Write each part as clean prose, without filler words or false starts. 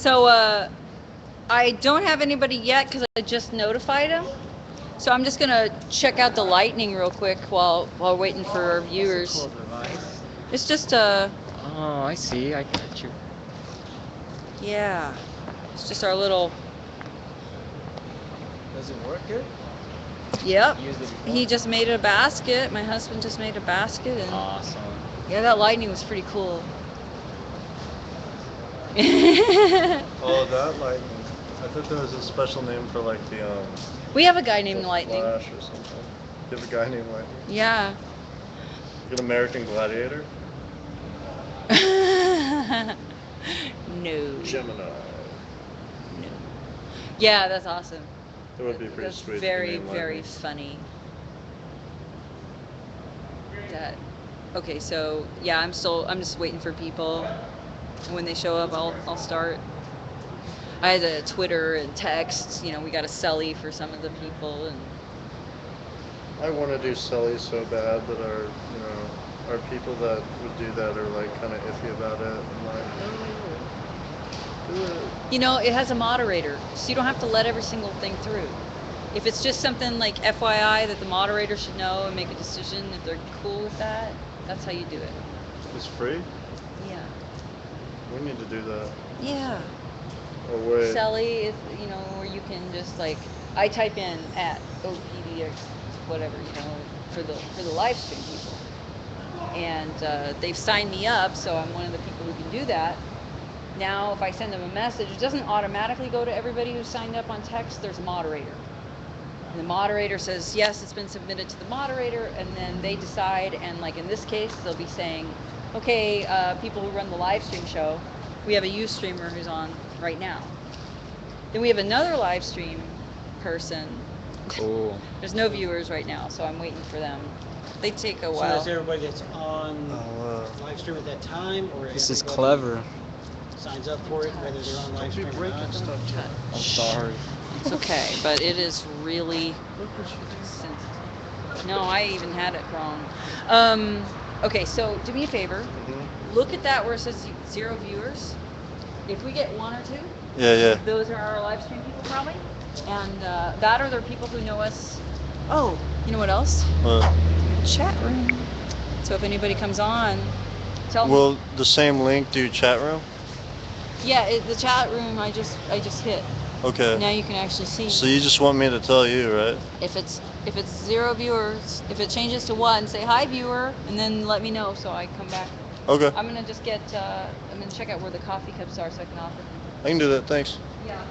So I don't have anybody yet because I just notified them. So I'm just gonna check out the lightning real quick while waiting for our What's a viewers. cool device? It's just Oh, I see. I got you. yeah, it's just our little. Does it work good? Yep. Used it before? He just made a basket. My husband just made a basket, and Awesome. yeah, that lightning was pretty cool. Oh, that lightning. I thought there was a special name for like We have a guy the named Lightning. Flash or something. You have a guy named Lightning? Yeah. Like an American Gladiator? No. Gemini. No. Yeah, that's awesome. That would be pretty That's sweet. to be very, named very Lightning. funny. That. Okay, so yeah, I'm just waiting for people. When they show up, I'll start. I had a Twitter and texts. You know, we got a celly for some of the people, and I want to do Sully so bad that our people that would do that are like kind of iffy about it. I'm like, no, do it. you know, it has a moderator, so you don't have to let every single thing through. If it's just something like FYI that the moderator should know and make a decision, if they're cool with that, that's how you do it. It's free? Yeah. We need to do that. Yeah. Oh, wait. Sally is, you know, where you can just like, I type in at OPDX, whatever, you know, for the live stream people. And they've signed me up, so I'm one of the people who can do that. Now, if I send them a message, it doesn't automatically go to everybody who's signed up on text. There's a moderator. And the moderator says, yes, it's been submitted to the moderator, and then they decide, and like in this case, they'll be saying, okay, people who run the live stream show, we have a Ustreamer who's on right now. Then we have another live stream person. Cool. There's no viewers right now, so I'm waiting for them. They take a So while. that's everybody that's on Oh, live stream at that time, or This is everybody clever. signs up for it, whether they're on live Don't be stream or breaking not? stuff, John. I'm sorry. It's okay, but it is really Look what you did. sensitive. No, I even had it wrong. Okay, so do me a favor. Mhm. Look at that where it says 0 viewers. If we get 1 or 2, Yeah. those are our live stream people probably. And that or they're people who know us. Oh, you know what else? Chat room. So if anybody comes on, tell them. Will the same link do chat room? Yeah, the chat room I just hit. Okay. Now you can actually see. So you just want me to tell you, right? If it's 0 viewers, if it changes to 1, say hi viewer, and then let me know so I come back. Okay. I'm gonna just get. I'm gonna check out where the coffee cups are so I can offer them. I can do that. Thanks. Yeah.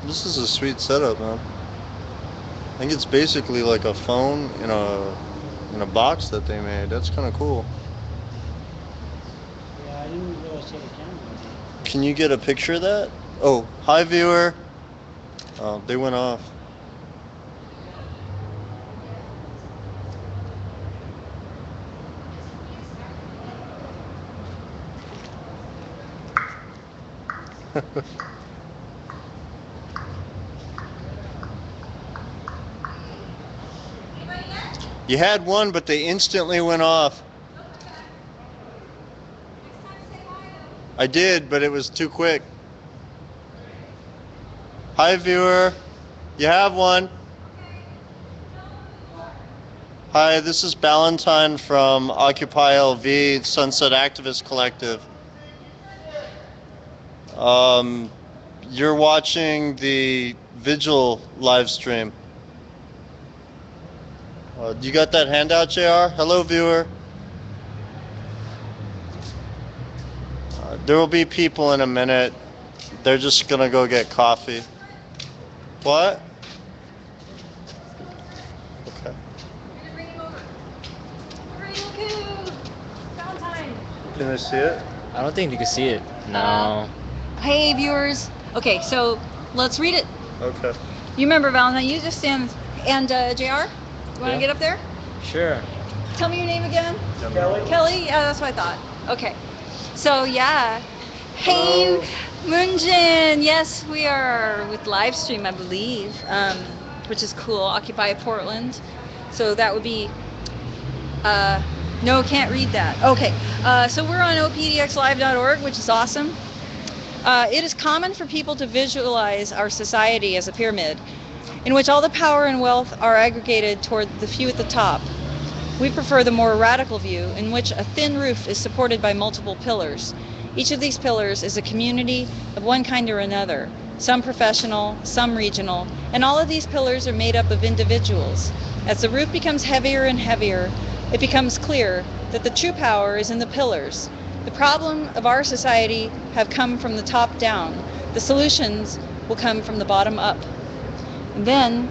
This is a sweet setup, man. I think it's basically like a phone in a box that they made. That's kind of cool. Yeah, I didn't realize you had a camera on there. Can you get a picture of that? Oh, hi viewer. Oh, they went off. You had one, but they instantly went off. I did, but it was too quick. Hi, viewer. You have one. Hi, this is Ballantyne from Occupy LV, Sunset Activist Collective. You're watching the Vigil live stream. You got that handout, JR? Hello, viewer. There will be people in a minute. They're just gonna go get coffee. What? Okay. Valentine. Can I see it? I don't think you can see it. No. Hey viewers. Okay, so let's read it. Okay. You remember Valentine? You just stand. And JR, you want to Yeah. get up there? Sure. Tell me your name again. Kelly. Kelly? Yeah, that's what I thought. Okay. So, yeah. Hey, Hello. Moonjin. Yes, we are with live stream, I believe, which is cool. Occupy Portland. So that would be. No, can't read that. Okay. So we're on opdxlive.org, which is awesome. It is common for people to visualize our society as a pyramid, in which all the power and wealth are aggregated toward the few at the top. We prefer the more radical view, in which a thin roof is supported by multiple pillars. Each of these pillars is a community of one kind or another, some professional, some regional, and all of these pillars are made up of individuals. As the roof becomes heavier and heavier, it becomes clear that the true power is in the pillars. The problem of our society have come from the top down. The solutions will come from the bottom up. And then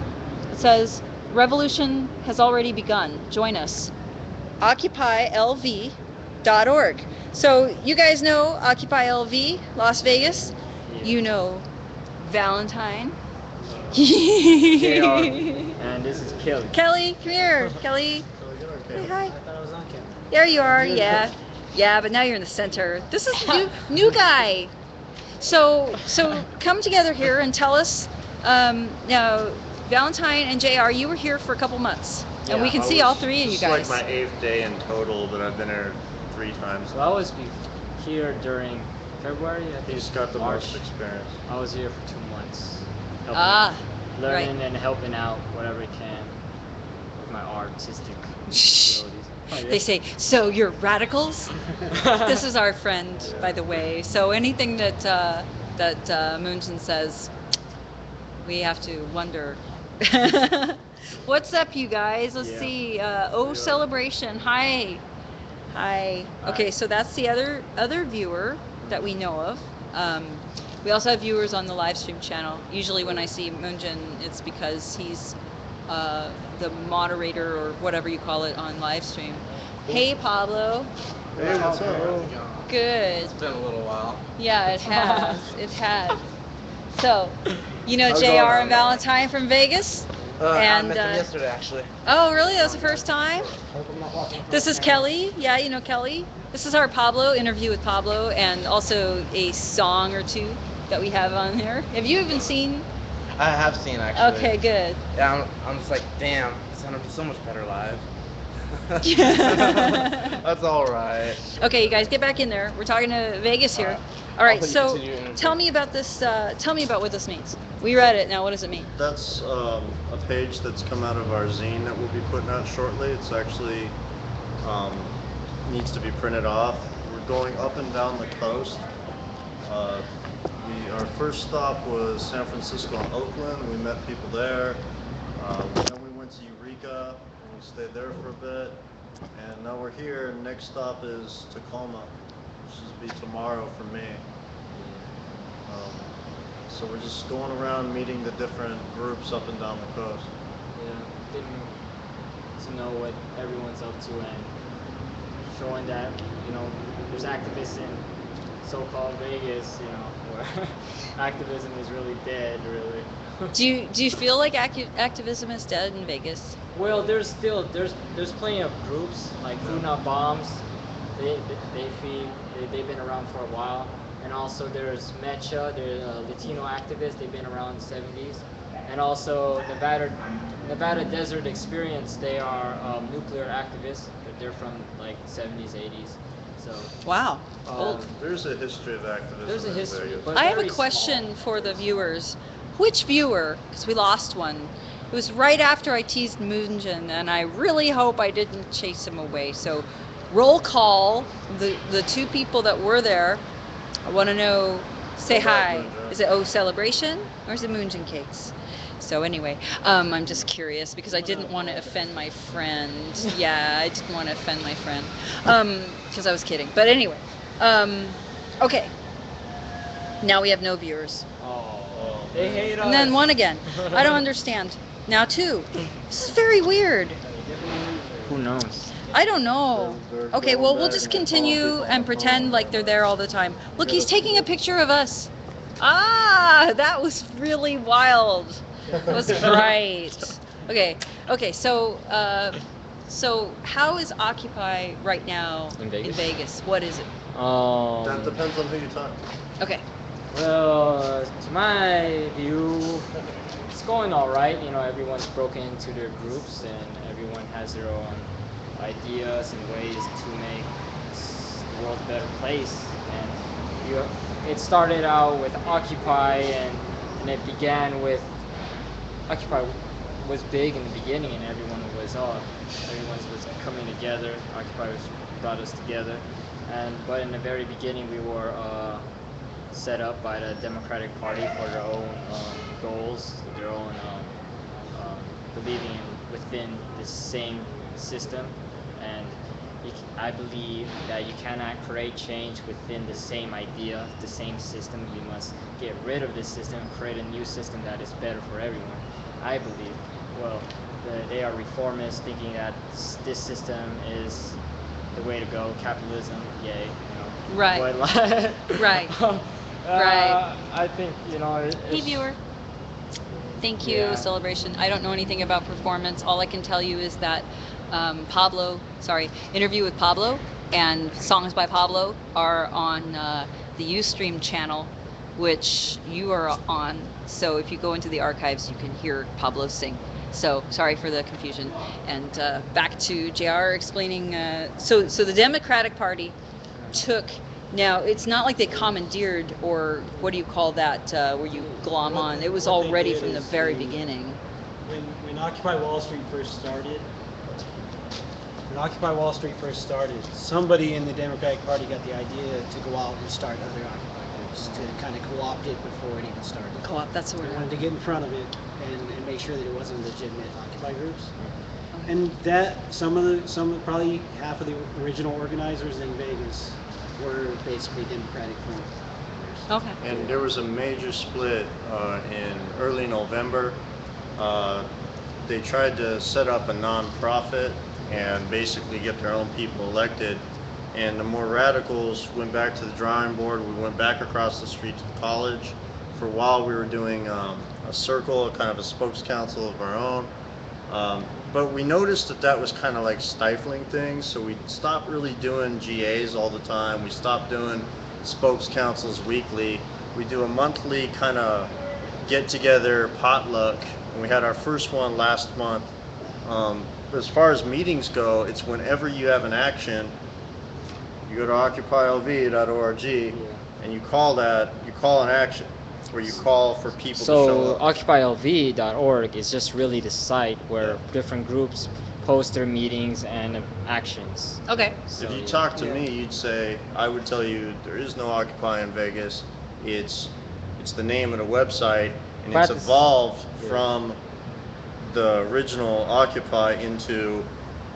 it says, revolution has already begun. Join us. OccupyLV.org. So you guys know Occupy LV, Las Vegas. Yeah. You know Valentine. JR. And this is Kelly. Kelly, come here. Kelly, Kelly, get on say camera. hi. I thought I was on camera. There you are. Yeah. Yeah, but now you're in the center. This is new guy. So come together here and tell us. Now, Valentine and JR, you were here for a couple months, and we Yeah, can I see all was- three of you This guys. is like my 8th day in total, but I've been here 3 times. So I was here during February, I You think. just got the March. most experience. I was here for 2 months. helping- Ah, learning right. and helping out whatever I can with my artistic abilities. Oh, yeah. They say, so you're radicals? This is our friend, by the way. So anything that Moonjin says, we have to wonder. What's up, you guys? Let's Yeah. see. Celebration. Hi. Hi. Okay, Hi. so that's the other viewer that we know of. We also have viewers on the live stream channel. Usually when I see Moonjin, it's because he's the moderator or whatever you call it on live stream. Hey, Pablo. Hey, what's up? Good. It's been a little while. Yeah, it has. It has. So, you know How's it JR going? and Valentine from Vegas? I And, met them uh, yesterday, actually. Oh, really? That was the first time? This is Kelly. Yeah, you know Kelly. This is our Pablo interview with Pablo, and also a song or two that we have on here. Have you even seen? I have seen, actually. Okay, good. Yeah, I'm just like, damn, it sounded so much better live. Yeah. That's all right. Okay, you guys, get back in there. We're talking to Vegas here. Alright. All right, I'll let you so continue your interview. tell me about this. Tell me about what this means. We read it. Now, what does it mean? That's a page that's come out of our zine that we'll be putting out shortly. It's actually needs to be printed off. We're going up and down the coast. Our first stop was San Francisco and Oakland. We met people there. Then we went to Eureka and we stayed there for a bit. And now we're here. Next stop is Tacoma, which will be tomorrow for me. So we're just going around meeting the different groups up and down the coast. Yeah, getting to know what everyone's up to and showing that, there's activists in so-called Vegas, where activism is really dead, really. Do you feel like activism is dead in Vegas? Well, there's plenty of groups like Food Not Bombs. They've been around for a while, and also there's Mecha. They're Latino activists. They've been around the 70s, and also Nevada Desert Experience. They are nuclear activists. They're from like 70s, 80s. So Wow. Old. There's a history of activism. there's a in history, Vegas. but I have a very question small. for the viewers. Which viewer? Because we lost one. It was right after I teased Moonjin, and I really hope I didn't chase him away. So, roll call the two people that were there. I want to know. Say Go back, hi. Moonjin. Is it Celebration or is it Moonjin Cakes? So anyway, I'm just curious because I didn't want to offend my friend. Yeah, I didn't want to offend my friend because I was kidding. But anyway, okay. Now we have no viewers. Oh, they hate us. And then one again. I don't understand. Now two. This is very weird. Who knows? I don't know. They're Okay, going well, we'll back just and calling continue people on and the pretend phone. like they're there all the time. Look, he's taking a picture of us. Ah, that was really wild. That was great. Okay. Okay. So how is Occupy right now In Vegas? Vegas? What is it? That depends on who you talk to. Okay. Well, to my view, it's going all right. You know, everyone's broken into their groups, and everyone has their own ideas and ways to make the world a better place. And it started out with Occupy, and it began with Occupy was big in the beginning, and everyone was coming together. Brought us together, but in the very beginning, we were set up by the Democratic Party for their own goals, their own believing within the same system, and I believe that you cannot create change within the same idea, the same system. We must get rid of this system and create a new system that is better for everyone. I believe. Well, they are reformists, thinking that this system is the way to go. Capitalism, yay, Right. But Right. Right. I think Hey, viewer. Thank you, Yeah. Celebration. I don't know anything about performance. All I can tell you is that Interview with Pablo and Songs by Pablo are on the Ustream channel, which you are on. So if you go into the archives, you can hear Pablo sing. So sorry for the confusion. And back to JR explaining. So the Democratic Party took. Now, it's not like they commandeered, or what do you call that, where you glom on. It was What they already did from the is very they- beginning. When Occupy Wall Street first started, somebody in the Democratic Party got the idea to go out and start other Occupy groups to kind of co-opt it before it even started. Co-op, that's the They word. wanted to get in front of it and make sure that it wasn't legitimate Occupy groups. Okay. And that probably half of the original organizers in Vegas were basically Democratic front members. Okay. And there was a major split in early November. Uh, they tried to set up a nonprofit and basically get their own people elected. And the more radicals went back to the drawing board. We went back across the street to the college. For a while, we were doing a circle, kind of a spokes council of our own. But we noticed that was kind of like stifling things, so we stopped really doing GAs all the time. We stopped doing spokes councils weekly. We do a monthly kind of get together potluck, and we had our first one last month. As far as meetings go, it's whenever you have an action, you go to occupylv.org and you call an action, where you call for people to show So up. occupylv.org is just really the site where different groups post their meetings and actions. Okay. So, If you yeah. talk to Yeah. me, I would tell you there is no Occupy in Vegas. It's the name of the website, and But it's it's- evolved yeah. from the original Occupy into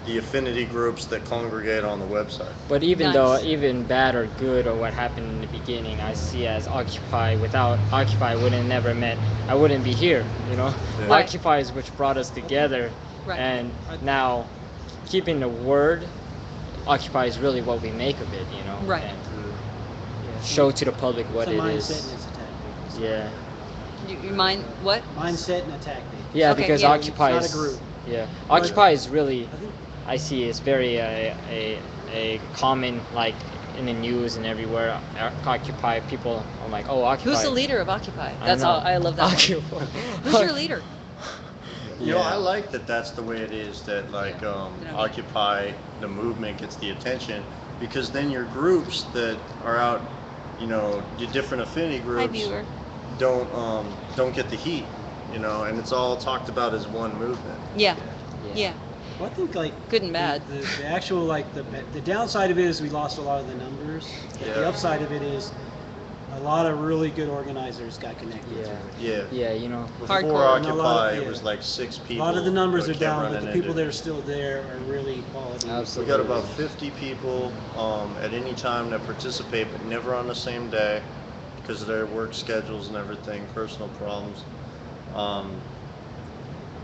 the affinity groups that congregate on the website. But even Nice. though, even bad or good or what happened in the beginning, I see as Occupy. Without Occupy, I wouldn't be here. Yeah. Right. Occupy is which brought us together, Right. and now keeping the word Occupy is really what we make of it. Right. And show to the public what It's a it mindset is. and it's a tactic. Yeah. You mind what? Mindset and a tactic. Yeah, Okay, because yeah. Occupy It's not is a group. Yeah, But- Occupy is really. I think I see it's very a common, like in the news and everywhere. Occupy people are like, oh, Occupy. Who's the leader of Occupy? I That's don't all. know. I love that one. Occupy. Who's your leader? I like that that's the way it is, that like Occupy, the movement, gets the attention, because then your groups that are out, your different affinity Hi, groups viewer. don't get the heat, and it's all talked about as one movement. Yeah. Yeah. Well, I think like Good and bad. The actual the downside of it is we lost a lot of the numbers. But the Yeah. upside of it is a lot of really good organizers got connected to Yeah. it. Yeah. Yeah, Before Hardcore. And a Occupy, lot of- it yeah. was like 6 A people. lot of the numbers that are kept down, but running the people into that are still there are really quality. We Absolutely. got about 50 people at any time that participate, but never on the same day because of their work schedules and everything, personal problems.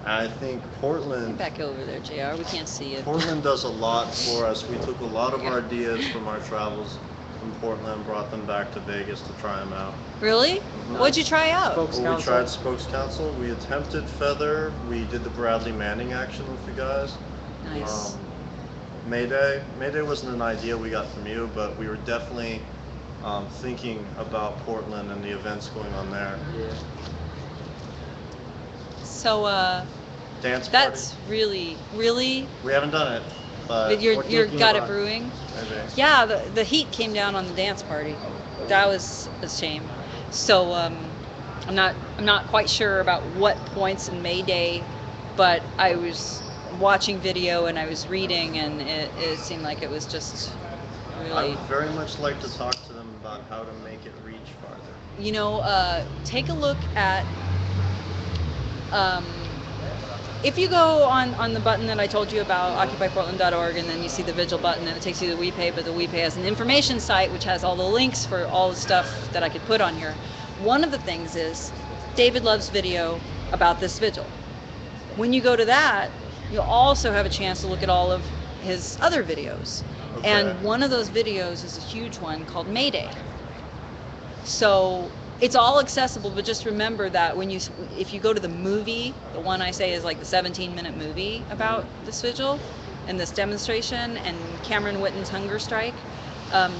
I think Get Portland back over there, JR. We can't see you. does a lot for us. We took a lot of our ideas from our travels from Portland, brought them back to Vegas to try them out. Really? What'd you try out? Spokes Well, we Council. tried Spokes Council. We attempted Feather. We did the Bradley Manning action with you guys. Nice. Mayday. Mayday wasn't an idea we got from you, but we were definitely thinking about Portland and the events going on there. Yeah. So Dance that's party. really We haven't done it, but but you're we're you're thinking got it about it. brewing. maybe. Yeah, the heat came down on the dance party. That was a shame. So I'm not quite sure about what points in May Day, but I was watching video and I was reading, and it seemed like it was just I really. would very much like to talk to them about how to make it reach farther. You know, take a look at. Um, if you go on the button that I told you about, occupyportland.org, and then you see the vigil button, and it takes you to the WePay, but the WePay has an information site which has all the links for all the stuff that I could put on here. One of the things is David Love's video about this vigil. When you go to that, you'll also have a chance to look at all of his other videos. Okay. And one of those videos is a huge one called Mayday. So it's all accessible, but just remember that if you go to the movie, the one I say is like the 17-minute movie about this vigil and this demonstration and Cameron Witten's hunger strike,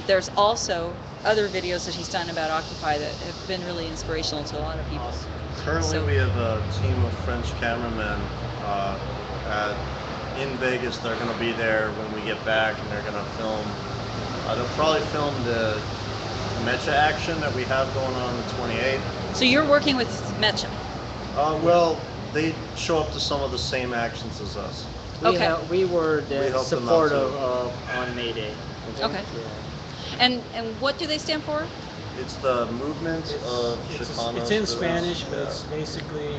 there's also other videos that he's done about Occupy that have been really inspirational to a lot of people. Awesome. Currently, So- we have a team of French cameramen in Vegas. They're going to be there when we get back, and they're going to film. They'll probably film the Mecha action that we have going on the 28th. So you're working with Mecha. Well, they show up to some of the same actions as us. Okay. We were We the helped them out, support too. on May Day. Okay. Yeah. And what do they stand for? It's the movement of It's Chicanos. in students. Spanish, but Yeah. it's basically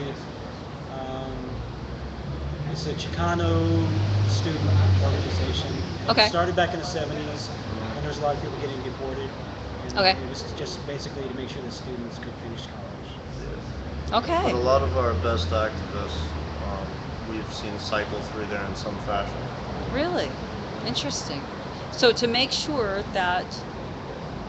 it's a Chicano student organization. And Okay. It started back in the 70s, and there's a lot of people getting deported. And Okay. It was just basically to make sure that students could finish college. But Okay. a lot of our best activists, we've seen cycle through there in some fashion. Really? Interesting. So to make sure that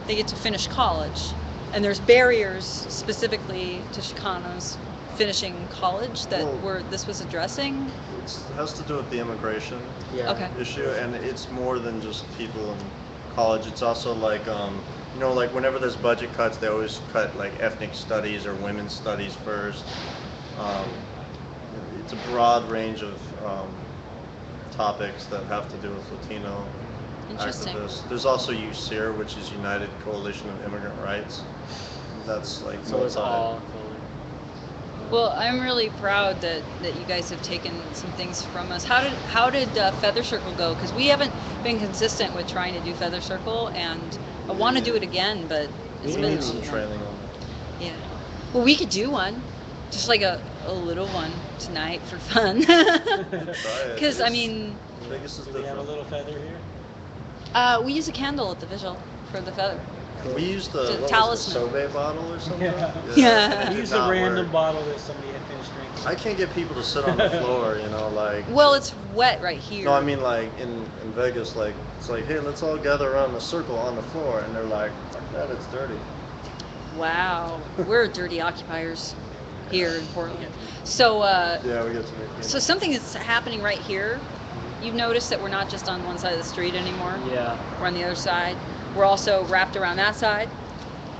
they get to finish college, and there's barriers specifically to Chicanos finishing college that Well- this was addressing? It has to do with the immigration Yeah. Okay. issue, and it's more than just people in college. It's also like, like whenever there's budget cuts, they always cut like ethnic studies or women's studies first. It's a broad range of topics that have to do with Latino Interesting. activists. There's also USEER, which is United Coalition of Immigrant Rights. That's like So it's multi- all. Well, I'm really proud that you guys have taken some things from us. How did Feather Circle go? Because we haven't been consistent with trying to do Feather Circle, and I want to do it again, but it's We been need some training on Yeah. Well, we could do one, just like a little one tonight for fun. it. Because I mean, Vegas is Do we have a different. little feather here? we use a candle at the vigil for the feather. We used the The what was talisman. it, Sobe bottle or something. Yeah. Yeah. it We did used a not random work. bottle that somebody had finished drinking. I can't get people to sit on the floor, like. Well, it's wet right here. No, I mean like in Vegas, like it's like, hey, let's all gather around the circle on the floor, and they're like, fuck that, it's dirty. Wow, we're dirty occupiers here in Portland. So, Yeah, we get to make. so something is happening right here. You've noticed that we're not just on one side of the street anymore. Yeah. We're on the other side. We're also wrapped around that side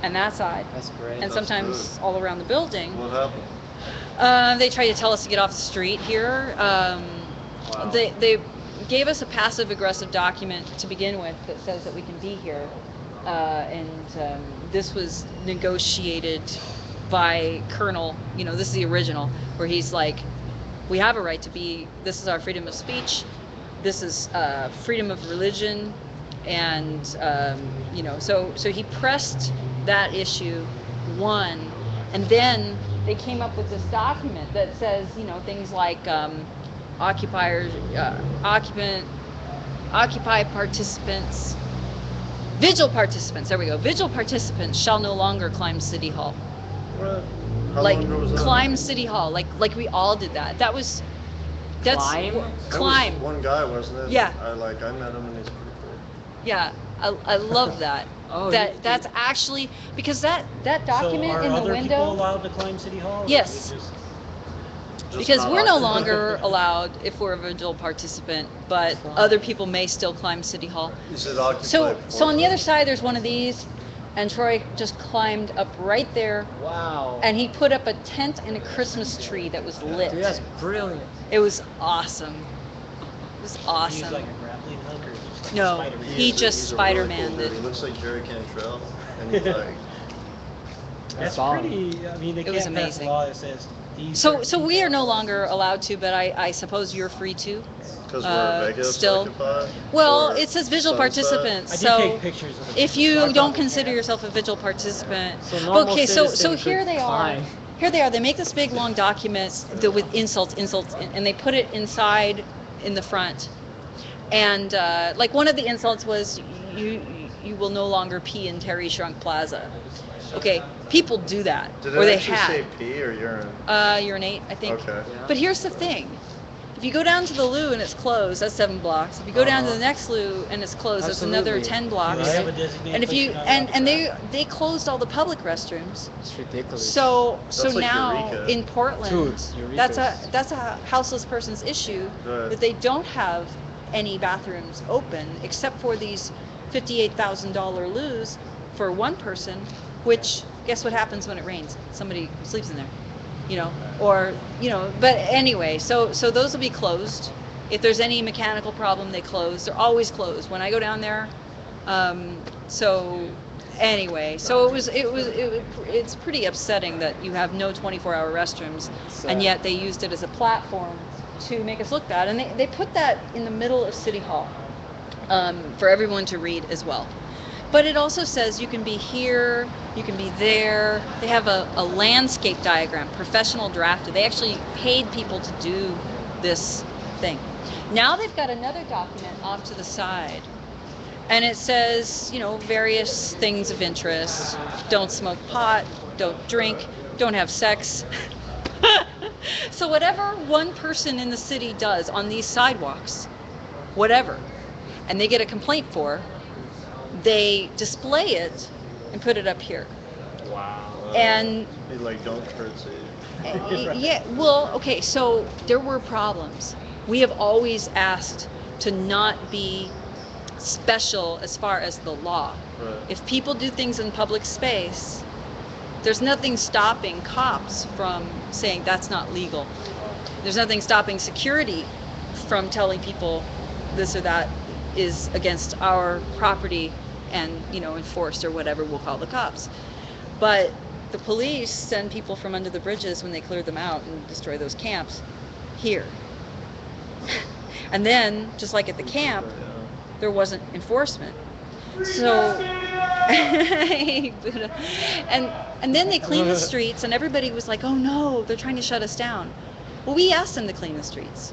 and that side, That's great. and That's sometimes all around the building. What happened? They tried to tell us to get off the street here. Wow. They gave us a passive aggressive document to begin with that says that we can be here, and this was negotiated by Colonel. This is the original, where he's like, we have a right to be. This is our freedom of speech. This is freedom of religion, and so he pressed that issue one, and then they came up with this document that says things like occupy participants, vigil participants. There we go. Vigil participants shall no longer climb City Hall. What? How Like long ago was that? climb City Hall. Like we all did that. That's Climb? That was climb. one guy, wasn't it? Yeah. I met him, and he's pretty cool. Yeah, I love that. Oh, That's actually because that So document are in the other people window. allowed to climb City Hall? or is Yes. it just- Just Because not we're no occupied. longer allowed if we're a vigil participant, but other people may still climb City Hall. Is it occupied? So on the other portion? side, there's one of these, and Troy just climbed up right there, wow. and he put up a tent and a Christmas tree that was lit. Dude, that's brilliant. It was awesome. It was Use awesome. like a grappling hook or just No, Spider-Man? he just He's a really Spider-Man cool did. dude. He looks like Jerry Cantrell, and he's like, That's solid. pretty. I mean, they It was can't pass a amazing. law that says these. So certain we are people- no longer allowed to, but I suppose you're free to. because we're Vegas Still. occupied. Well, or it says vigil Sunset? participants. I did So take pictures of it. if So I you don't probably consider can. yourself a vigil participant, So normal okay, so citizen here could they are. climb. Here they are. They make this big long document with insults, and they put it inside in the front. And like one of the insults was, you will no longer pee in Terry Shrunk Plaza. Okay, people do that, Did or it they actually had. say pee or urine? Urinate, I think. Okay. Yeah. But here's the thing. If you go down to the loo and it's closed, that's 7 blocks. If you go down to the next loo and it's closed, that's another Absolutely. 10 Do blocks. they have a designated And if place you you're not and allowed to they closed all the public restrooms. It's ridiculous. So That's like now Eureka. in Portland, Dude, that's Eureka's- a houseless person's issue Right. that they don't have any bathrooms open except for these $58,000 loos for one person, which guess what happens when it rains? Somebody sleeps in there. Or but anyway, so those will be closed. If there's any mechanical problem, they close. They're always closed when I go down there. So anyway, so it's pretty upsetting that you have no 24-hour restrooms, and yet they used it as a platform to make us look bad, and they put that in the middle of City Hall for everyone to read as well. But it also says you can be here, you can be there. They have a landscape diagram, professional drafted. They actually paid people to do this thing. Now they've got another document off to the side. And it says, various things of interest. Don't smoke pot, don't drink, don't have sex. So whatever one person in the city does on these sidewalks, whatever, and they get a complaint for, they display it and put it up here. Wow. And He like don't curtsy. yeah, well, okay, so there were problems. We have always asked to not be special as far as the law. Right. If people do things in public space, there's nothing stopping cops from saying that's not legal. There's nothing stopping security from telling people this or that is against our property and, enforced or whatever, we'll call the cops. But the police send people from under the bridges when they clear them out and destroy those camps here. And then, just like at the camp, there wasn't enforcement. So, and then they cleaned the streets, and everybody was like, "Oh no, they're trying to shut us down." Well, we asked them to clean the streets.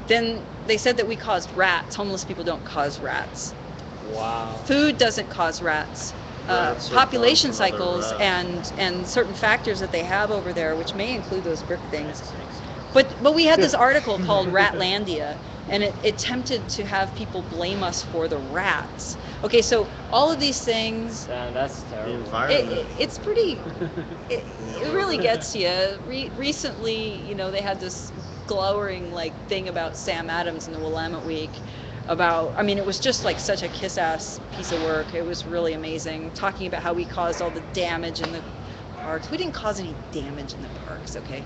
Then they said that we caused rats. Homeless people don't cause rats. Wow. Food doesn't cause rats. Rats are Population caused from other cycles rats. and certain factors that they have over there, which may include those brick things. But we had this article called Ratlandia, and it attempted to have people blame us for the rats. Okay, so all of these things, Damn, that's The terrible. environment. it's pretty, it really gets you. Recently, they had this glowing thing about Sam Adams in the Willamette Week it was just like such a kiss-ass piece of work. It was really amazing, talking about how we caused all the damage in the parks. We didn't cause any damage in the parks, okay?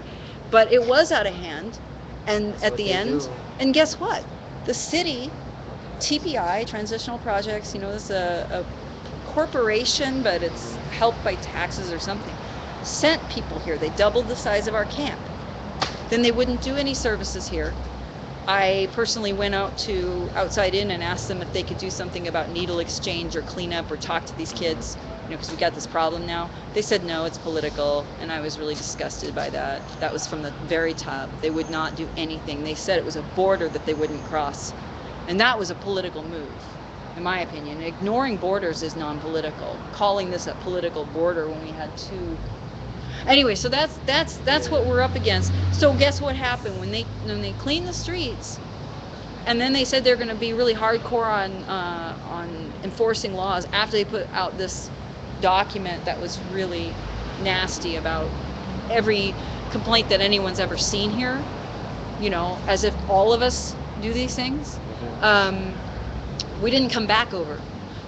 But it was out of hand, and That's at what the they end, do. and guess what? The city, TPI, Transitional Projects, it's a corporation, but it's helped by taxes or something, sent people here. They doubled the size of our camp. Then they wouldn't do any services here. I personally went out to Outside In and asked them if they could do something about needle exchange or cleanup or talk to these kids, because we got this problem now. They said no, it's political, and I was really disgusted by that. That was from the very top. They would not do anything. They said it was a border that they wouldn't cross, and that was a political move, in my opinion. Ignoring borders is non-political. Calling this a political border when we had two. Anyway, so that's what we're up against. So guess what happened when they cleaned the streets? And then they said they're going to be really hardcore on enforcing laws after they put out this document that was really nasty about every complaint that anyone's ever seen here. You know, as if all of us do these things. We didn't come back over.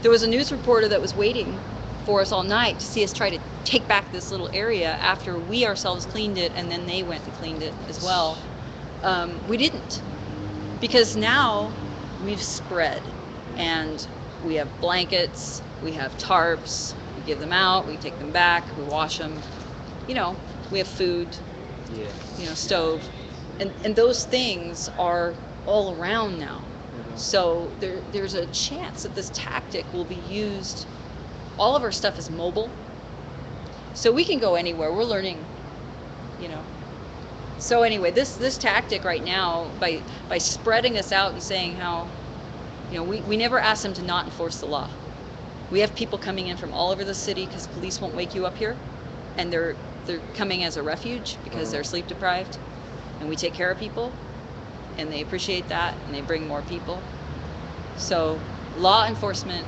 There was a news reporter that was waiting for us all night to see us try to take back this little area after we ourselves cleaned it, and then they went and cleaned it as well. We didn't, because now we've spread, and we have blankets, we have tarps, we give them out, we take them back, we wash them, you know, we have food, Yeah. you know, stove, and those things are all around now. So there's a chance that this tactic will be used. All of our stuff is mobile, so we can go anywhere. We're learning, you know. So anyway, this tactic right now, by spreading us out and saying how, you know, we never asked them to not enforce the law. We have people coming in from all over the city because police won't wake you up here, and they're coming as a refuge because they're sleep deprived, and we take care of people, and they appreciate that, and they bring more people. So law enforcement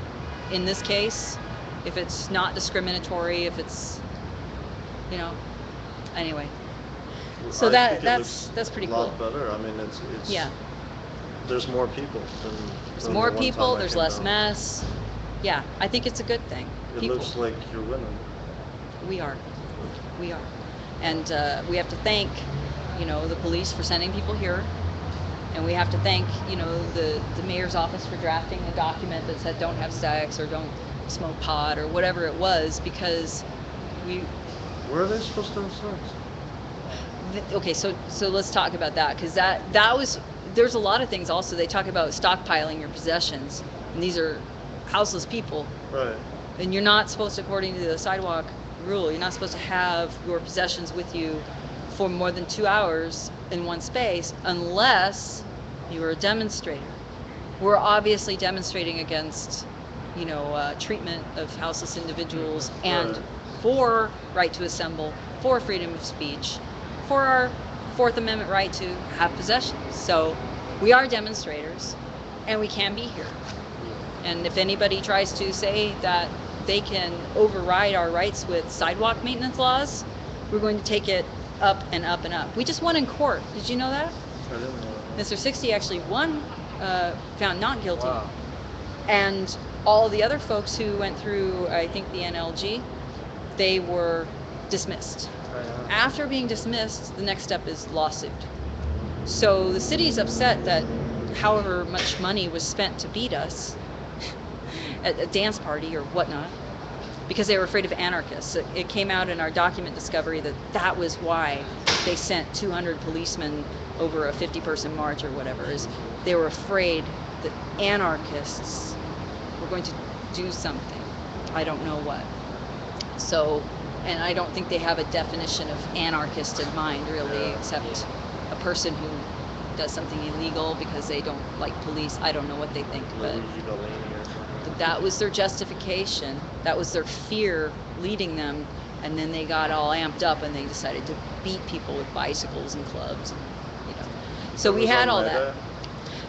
in this case, if it's not discriminatory, if it's, you know, anyway. So I think it that's looks pretty a cool. lot better. I mean, it's Yeah. There's more people than There's than more the one people, time I there's came less down. mess. Yeah, I think it's a good thing. It People, looks like you're winning. we are. We are. And we have to thank, you know, the police for sending people here. And we have to thank, you know, the mayor's office for drafting a document that said don't have sex or don't smoke pot or whatever it was, because we, Where are they supposed to have sex? okay, so let's talk about that, because that was, there's a lot of things also. They talk about stockpiling your possessions, and these are houseless people, Right. and you're not supposed to, according to the sidewalk rule, you're not supposed to have your possessions with you for more than 2 hours in one space unless you are a demonstrator. We're obviously demonstrating against, you know, treatment of houseless individuals, and Right. for right to assemble, for freedom of speech, for our Fourth Amendment right to have possessions. So we are demonstrators, and we can be here. And if anybody tries to say that they can override our rights with sidewalk maintenance laws, we're going to take it up and up and up. We just won in court. Did you know that? I didn't know that. Mr. 60 actually won, found not guilty. Wow. And all the other folks who went through, I think, the NLG, they were dismissed. Right on. After being dismissed, the next step is lawsuit. So the city's upset that however much money was spent to beat us at a dance party or whatnot, because they were afraid of anarchists. It came out in our document discovery that that was why they sent 200 policemen over a 50-person march or whatever, is they were afraid that anarchists were going to do something. I don't know what. So, and I don't think they have a definition of anarchist in mind, really, Yeah. except a person who does something illegal because they don't like police. I don't know what they think, but Luigi Bellini or something. that was their justification. That was their fear leading them, and then they got all amped up and they decided to beat people with bicycles and clubs, and, you know. So It we was had on all May that. Day?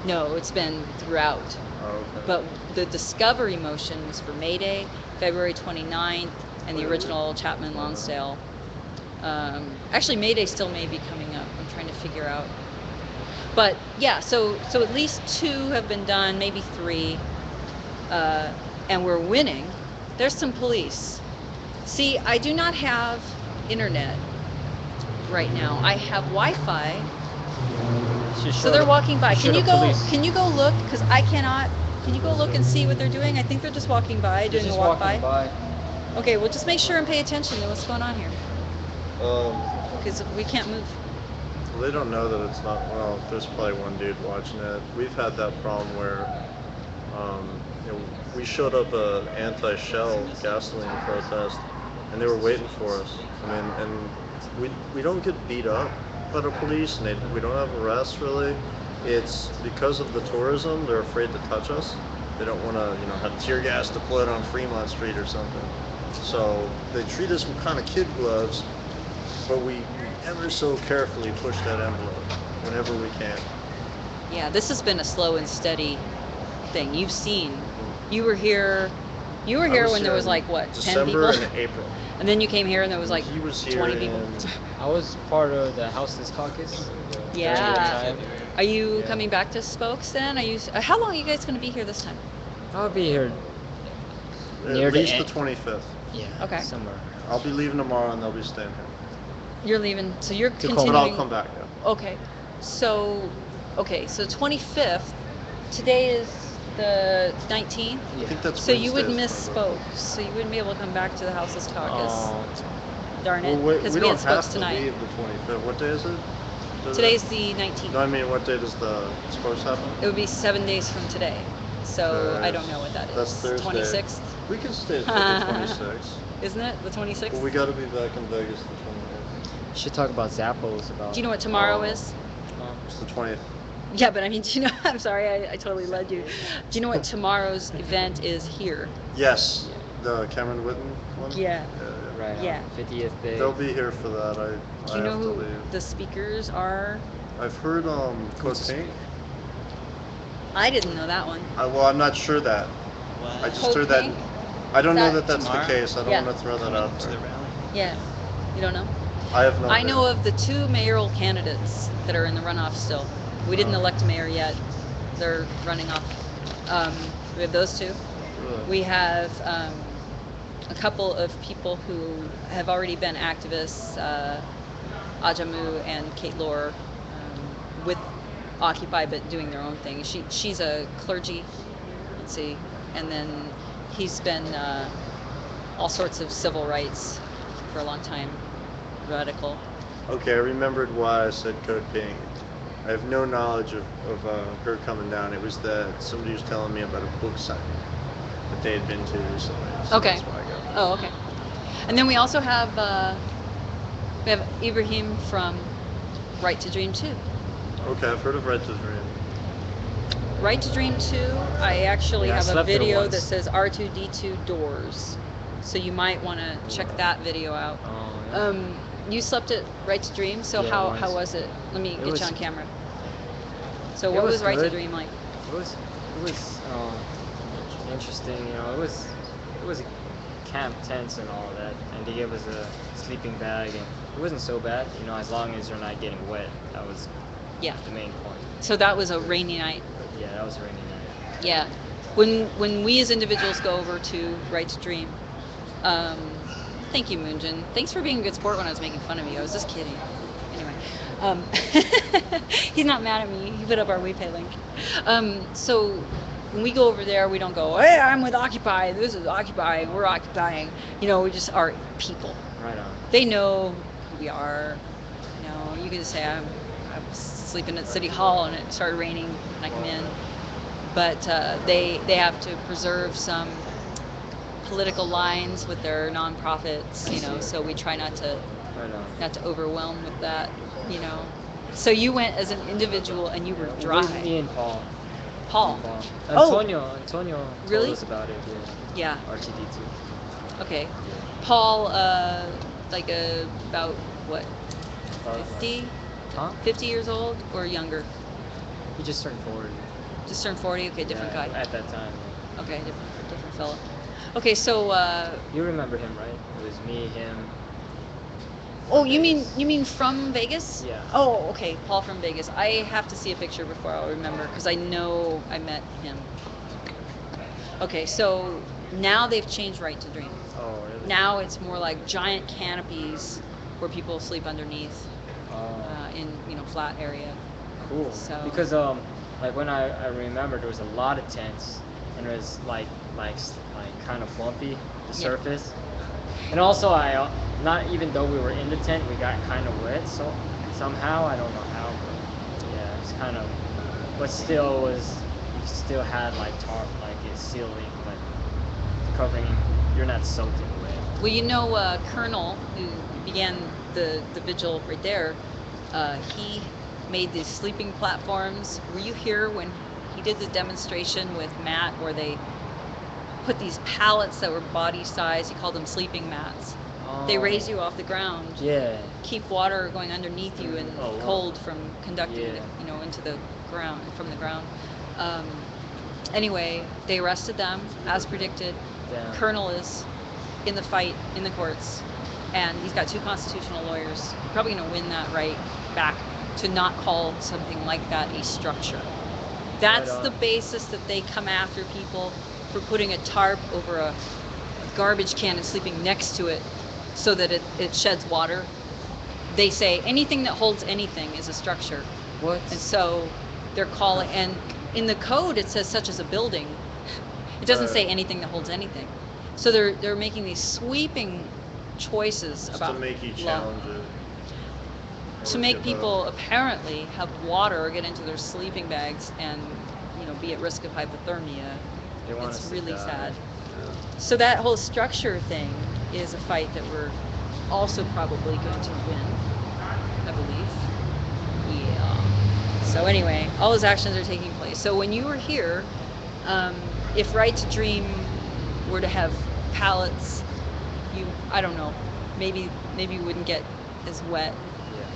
No, it's been throughout. Oh, okay. But the discovery motion was for May Day, February 29th, and the original Chapman Lonsdale. Actually, May Day still may be coming up. I'm trying to figure out. But yeah, so at least 2 have been done, maybe 3, and we're winning. There's some police. See, I do not have internet right now. I have Wi-Fi. So they're walking by. Can you go? Can you go look? Because I cannot. Can you go look and see what they're doing? I think they're just walking by, doing a walk by. Okay, well, just make sure and pay attention to what's going on here, because we can't move. Well, they don't know that it's not. Well, there's probably one dude watching it. We've had that problem where, you know, we showed up a anti-Shell gasoline protest, and they were waiting for us. I mean, and we don't get beat up by the police, and we don't have arrests really. It's because of the tourism. They're afraid to touch us. They don't want to, you know, have tear gas deployed on Fremont Street or something. So they treat us with kind of kid gloves, but we ever so carefully push that envelope whenever we can. Yeah, this has been a slow and steady thing. You've seen. You were here. You were I here was when there here was in like what, 10 December people, and April. and then you came here and there was like He was here 20 people. in I was part of the Houseless Caucus during that Yeah. time. Are you Yeah. coming back to Spokes then? Are you? How long are you guys going to be here this time? I'll be here near at the least the end. 25th. Yeah. Okay. Somewhere. I'll be leaving tomorrow and they'll be staying here. You're leaving, so you're To come. continuing. But I'll come back, yeah. Okay. So, okay, so 25th. Today is the 19th. I think that's So you would Wednesday, miss is 25th. Spokes. So you wouldn't be able to come back to the Houseless Caucus. Darn it. Well, wait, Because we we don't had Spokes have to tonight. leave the 25th. What day is it? Today's the 19th. No, I mean, what day does the sports happen? It would be 7 days from today. So I don't know what that is. That's Thursday. 26th, We can stay till the 26th. isn't it? The 26th? But we got to be back in Vegas the 28th. Should talk about Zappos about. Do you know what tomorrow Oh. is? It's the 20th. Yeah, but I mean, do you know? I'm sorry, I totally led you. Do you know what tomorrow's event is here? Yes, the Cameron Witten one? Yeah. Right. Yeah. 50th day. They'll be here for that. I Do you know have to who leave. the speakers are? I've heard Code Pink. I didn't know that one. Well, I'm not sure that. What? I just Code heard that. Pink? I don't know That that that's tomorrow? the case. I don't Yeah. want to throw that out To the there. rally? Yeah. You don't know? I have no I idea. know of the two mayoral candidates that are in the runoff still. We didn't elect a mayor yet. They're running off. We have those two. Really. We have a couple of people who have already been activists, Ajamu and Kate Lohr, with Occupy, but doing their own thing. She's a clergy, let's see, and then he's been all sorts of civil rights for a long time, radical. Okay, I remembered why I said Code Pink. I have no knowledge of her coming down. It was that somebody was telling me about a book signing that they had been to recently. So Okay. That's why I got that. Oh, okay. And then we also have Ibrahim from Right to Dream 2. Okay, I've heard of Right to Dream. Right to Dream 2, I actually Yeah, I have a slept there video once. that says R2D2 doors. So you might want to check that video out. Oh, yeah. You slept at Right to Dream, so Yeah, how once. was it? Let me It get was- you on camera. So it what was was Right to good. Dream like? It was interesting. You know, it was a camp tents and all that, and they gave us a sleeping bag, and it wasn't so bad. You know, as long as you're not getting wet. That was Yeah. the main point. So that was a rainy night. Yeah, that was a rainy night. Yeah. When we as individuals go over to Right to Dream, thank you, Moonjin. Thanks for being a good sport when I was making fun of you. I was just kidding. Anyway, he's not mad at me. He put up our WePay link. So when we go over there, we don't go, hey, I'm with Occupy. This is Occupy. We're occupying. You know, we just are people. Right on. They know who we are. You know, you can just say I'm sleeping at City Hall and it started raining and I come in. But they have to preserve some political lines with their nonprofits, you know. So we try not to overwhelm with that, you know. So you went as an individual and you were dry. With me and Paul. Paul. Oh. Antonio Really? told us about it. Yeah. Yeah. RTD2. Okay. Paul, like about what, About, 50? Huh? 50 years old or younger? He just turned 40. Just turned 40. Okay, different Yeah, guy. At that time. Okay, different fellow. Okay, so You remember him, right? It was me, him. oh, you mean from Vegas? Yeah. Oh, okay, Paul from Vegas. I have to see a picture before I'll remember because I know I met him. Okay, so now they've changed Right to Dream. Oh, really? Now it's more like giant canopies where people sleep underneath Oh, in flat area. cool. so- Because like when I remember there was a lot of tents, and it was like kind of bumpy the Yeah. surface, and also not even though we were in the tent, we got kind of wet. So somehow I don't know how, but yeah, it's kind of. But still was you still had like tarp like a ceiling, but covering. You're not soaking wet. Well, you know, Colonel, who began the vigil right there, he made these sleeping platforms. Were you here when he did the demonstration with Matt where they put these pallets that were body size? He called them sleeping mats. They Oh. raise you off the ground, Yeah. keep water going underneath you and Oh, wow. cold from conducting Yeah. it, into the ground from the ground. Um, anyway, they arrested them as predicted. Damn. Colonel is in the fight in the courts, and he's got two constitutional lawyers. Probably going to win that right back to not call something like that a structure. That's Right the on. basis that they come after people for putting a tarp over a garbage can and sleeping next to it so that it sheds water. They say anything that holds anything is a structure. What? And so they're calling, and in the code it says such as a building. It doesn't say anything that holds anything. So they're making these sweeping choices Just about to make you law. challenge it. To make people apparently have water get into their sleeping bags and be at risk of hypothermia. They want It's us to really die. sad. So that whole structure thing is a fight that we're also probably going to win, I believe. Yeah. So anyway, all those actions are taking place. So when you were here, if Right to Dream were to have pallets, I don't know, maybe you wouldn't get as wet.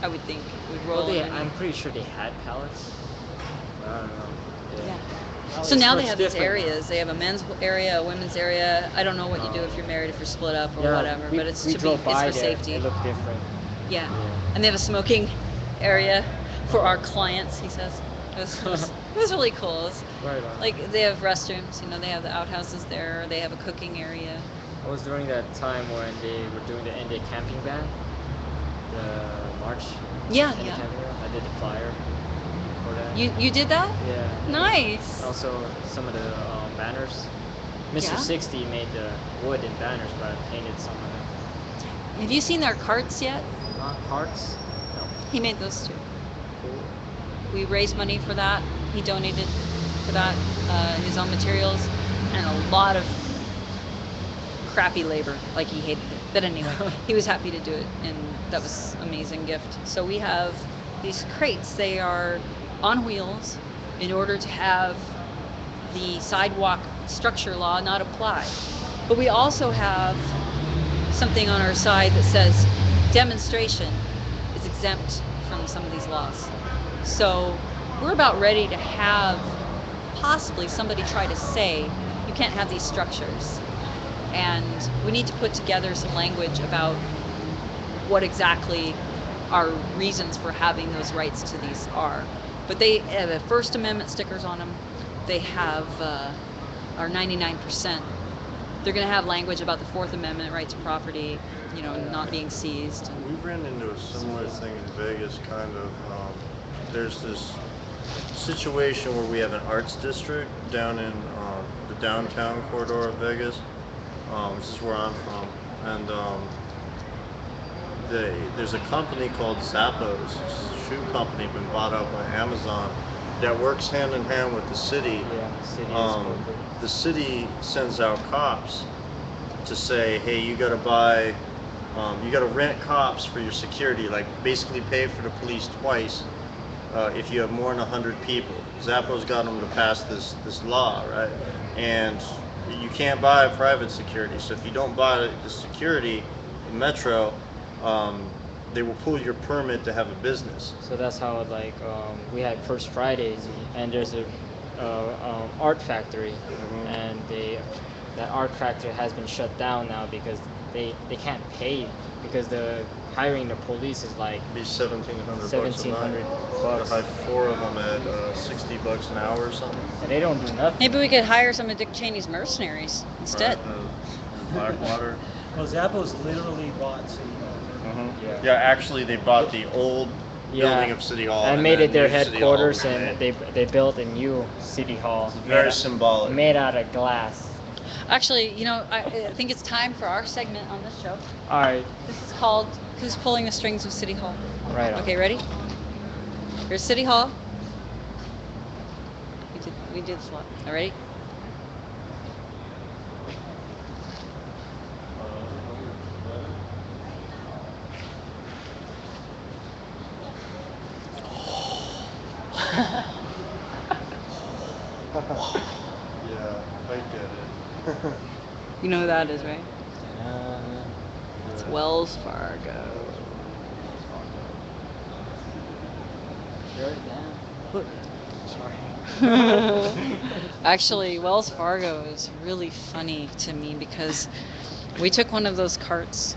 I would think it would roll. I'm pretty sure they had pallets. I don't know. Yeah. Oh, So it's now they much have these different now. areas. They have a men's area, a women's area. I don't know what you do if you're married, if you're split up or Yeah, whatever, we, but it's we to be drove it's by for there. safety. It looked different. Yeah. Yeah. And they have a smoking area for our clients, he says. It was really cool. Right on. Like they have restrooms, they have the outhouses there. They have a cooking area. I was during that time when they were doing the end camping ban, the march. Yeah, End yeah. camping ban. I did the flyer for that. You did that? Yeah. Nice. And also some of the banners. Mr. Yeah? 60 made the wood and banners, but I painted some of them. Have you seen their carts yet? Carts? No. He made those too. Cool. We raised money for that. He donated for that, his own materials, and a lot of crappy labor. Like he hated it, but anyway, he was happy to do it, and that was an amazing gift. So we have these crates. They are on wheels in order to have the sidewalk structure law not apply. But we also have something on our side that says demonstration is exempt from some of these laws. So we're about ready to have possibly somebody try to say you can't have these structures. And we need to put together some language about what exactly our reasons for having those rights to these are. But they have First Amendment stickers on them. They have our 99%. They're going to have language about the Fourth Amendment, right to property, not being seized. We ran into a similar thing in Vegas, kind of. There's this situation where we have an arts district down in the downtown corridor of Vegas. This is where I'm from, and there's a company called Zappos, shoe company, been bought out by Amazon, that works hand in hand with the city. Yeah, the city The city sends out cops to say, hey, you gotta buy, you gotta rent cops for your security, like basically pay for the police twice if you have more than 100 people. Zappos got them to pass this law, right? And you can't buy private security. So if you don't buy the security, the Metro, they will pull your permit to have a business. So that's how we had First Fridays, and there's a art factory, and that art factory has been shut down now because they can't pay, because the hiring the police is like It'd be $1,700 bucks a $1,700 night. bucks. To hire 4 of them at $60 an hour or something. And they don't do nothing. Maybe we could hire some of Dick Cheney's mercenaries instead. Right, Blackwater. Well, Zappos literally bought City Hall. Yeah, actually, they bought the old building of City Hall and made it their then City Hall headquarters, was and made. they built a new city hall. Very symbolic. Made out of glass. Actually, I think it's time for our segment on this show. All right. This is called Who's Pulling the Strings with City Hall? Right on. Okay, ready? Here's City Hall. We did this a lot. All ready? Yeah, I get it. You know who that is, right? Uh, It's Wells Fargo. Wrote it down. Sorry. Actually, Wells Fargo is really funny to me because we took one of those carts.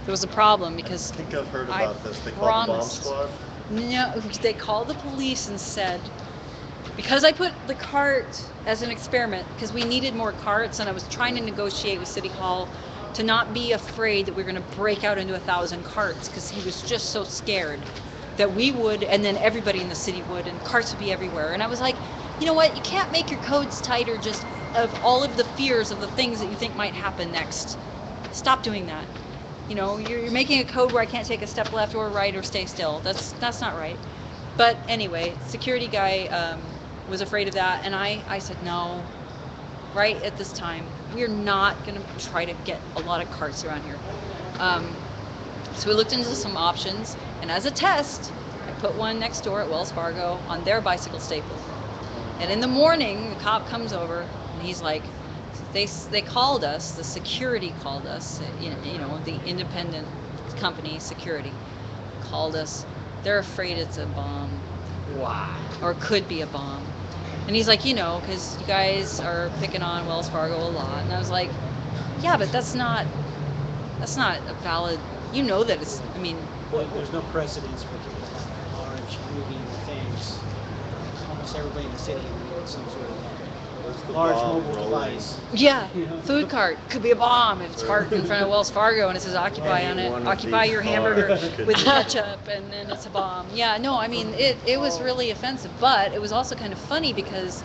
There was a problem because I think I've heard I about this. They call the bomb promised. squad. No, they called the police and said, because I put the cart as an experiment, because we needed more carts, and I was trying to negotiate with City Hall to not be afraid that we were going to break out into 1,000 carts, because he was just so scared that we would, and then everybody in the city would, and carts would be everywhere. And I was like, you know what? You can't make your codes tighter just of all of the fears of the things that you think might happen next. Stop doing that. You know, you're making a code where I can't take a step left or right or stay still. That's not right. But anyway, security guy was afraid of that, and I said no. Right at this time, we're not gonna try to get a lot of carts around here. So we looked into some options, and as a test, I put one next door at Wells Fargo on their bicycle staple. And in the morning, the cop comes over, and he's like, they called us, the security called us, you know, the independent company security called us. They're afraid it's a bomb. Wow. Or could be a bomb. And he's like, you know, because you guys are picking on Wells Fargo a lot. And I was like, yeah, but that's not a valid, you know that it's, I mean, There's no precedence for large moving things. Almost everybody in the city needs some sort Where's of the large bomb mobile rolling? device. yeah, You know? food cart could be a bomb if it's parked in front of Wells Fargo and it says occupy on Any it, one of occupy these your hamburger cars could with be- ketchup, and then it's a bomb. Yeah, no, I mean it was really offensive, but it was also kind of funny because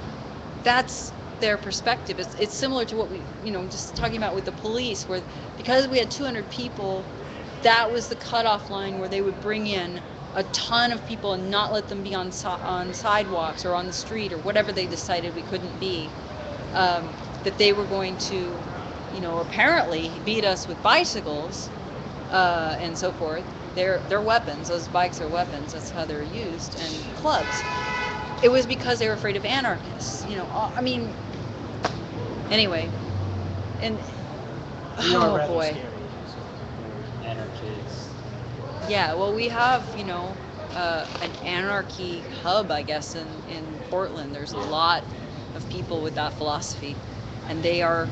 that's their perspective. It's similar to what we, you know, just talking about with the police, where because we had 200 people, that was the cutoff line where they would bring in a ton of people and not let them be on sidewalks or on the street or whatever they decided we couldn't be. That they were going to, you know, apparently beat us with bicycles and so forth. They're weapons. Those bikes are weapons. That's how they're used. And clubs. It was because they were afraid of anarchists. You know, I mean. Anyway, and We are oh rather boy. scary. So. Anarchists. Yeah, well, we have, you know, an anarchy hub, I guess, in Portland. There's a lot of people with that philosophy, and they are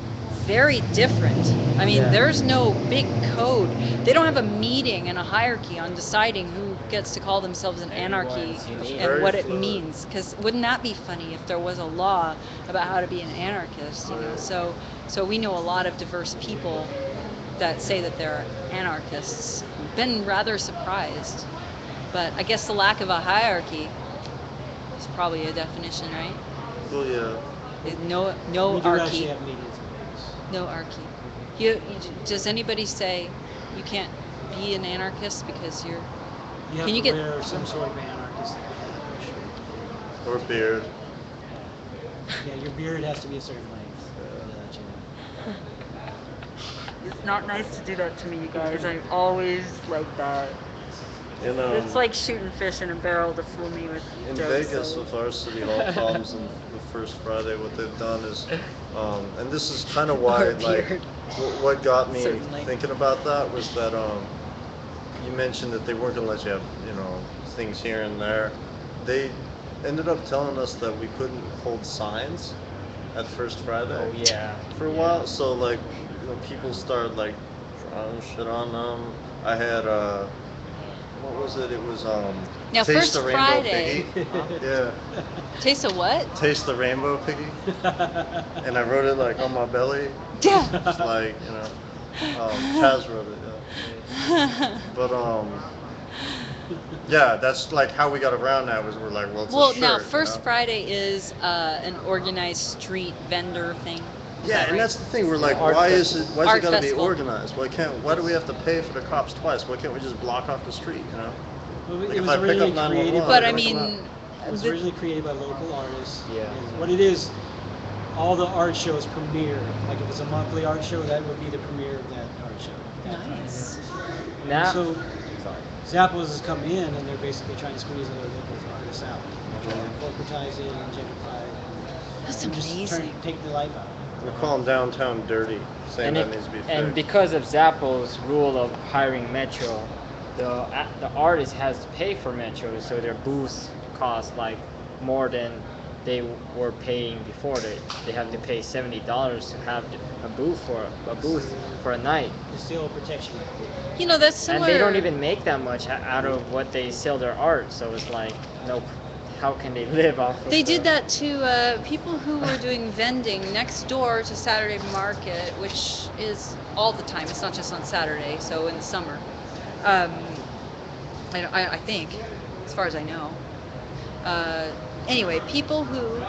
very different. I mean, Yeah. there's no big code. They don't have a meeting and a hierarchy on deciding who gets to call themselves an anarchy Everyone's unique. and Very what it fluid. means. Because wouldn't that be funny if there was a law about how to be an anarchist? You know, Right. so we know a lot of diverse people that say that they're anarchists. Been rather surprised, but I guess the lack of a hierarchy is probably a definition, right? Well, yeah. No We do actually archy, have meetings and things. no archy. Does anybody say you can't be an anarchist because you're? You have Can you to get? wear some sort of anarchist hat Or beard. Yeah, your beard has to be a certain length. That you know. It's not nice to do that to me, you guys. I'm always like that. In, It's like shooting fish in a barrel to fool me with in jokes. Vegas so- with our city hall problems and the first Friday, what they've done is, and this is kind of why, Or like, beard. what got me Certainly. thinking about that was that, you mentioned that they weren't gonna let you have, you know, things here and there. They ended up telling us that we couldn't hold signs at First Friday. Oh yeah. For a while, so like, you know, people started like throwing shit on them. I had what was it? It was Now, Taste First the Rainbow Friday. Piggy. Yeah, Taste of what? Taste the Rainbow Piggy, and I wrote it like on my belly, Yeah. just like, you know, Chaz wrote it. Yeah. But yeah, that's like how we got around that was we're like, well, it's Well, a shirt. now you First know? Friday is an organized street vendor thing. Is Yeah, that and right? that's the thing. We're like, Art why festival. why's Art it got to be festival. organized? Why do we have to pay for the cops twice? Why can't we just block off the street? You know, Well, like it if was I pick originally up created 911, But by I they're gonna come mean, out. It was the- originally created by local artists. Yeah. And what it is, all the art shows premiere. Like if it's a monthly art show, that would be the premiere of that art show. That Nice. Friday. Now. So Sorry. Zappos is coming in and they're basically trying to squeeze other local artists out. Trying to corporatize it and gentrify it. That's and just trying amazing. to take the life out of it. We're calling downtown dirty, saying And that it, needs to be fixed. and because of Zappos' rule of hiring Metro, the artist has to pay for Metro, so their booths cost like more than they were paying before. They have to pay $70 to have a booth for a night, The steel protection. You know, that's and similar. they don't even make that much out of what they sell their art. So it's like, no, how can they live off of They did that to people who were doing vending next door to Saturday Market, which is all the time. It's not just on Saturday, so in the summer. Um, I think, as far as I know. Anyway, people who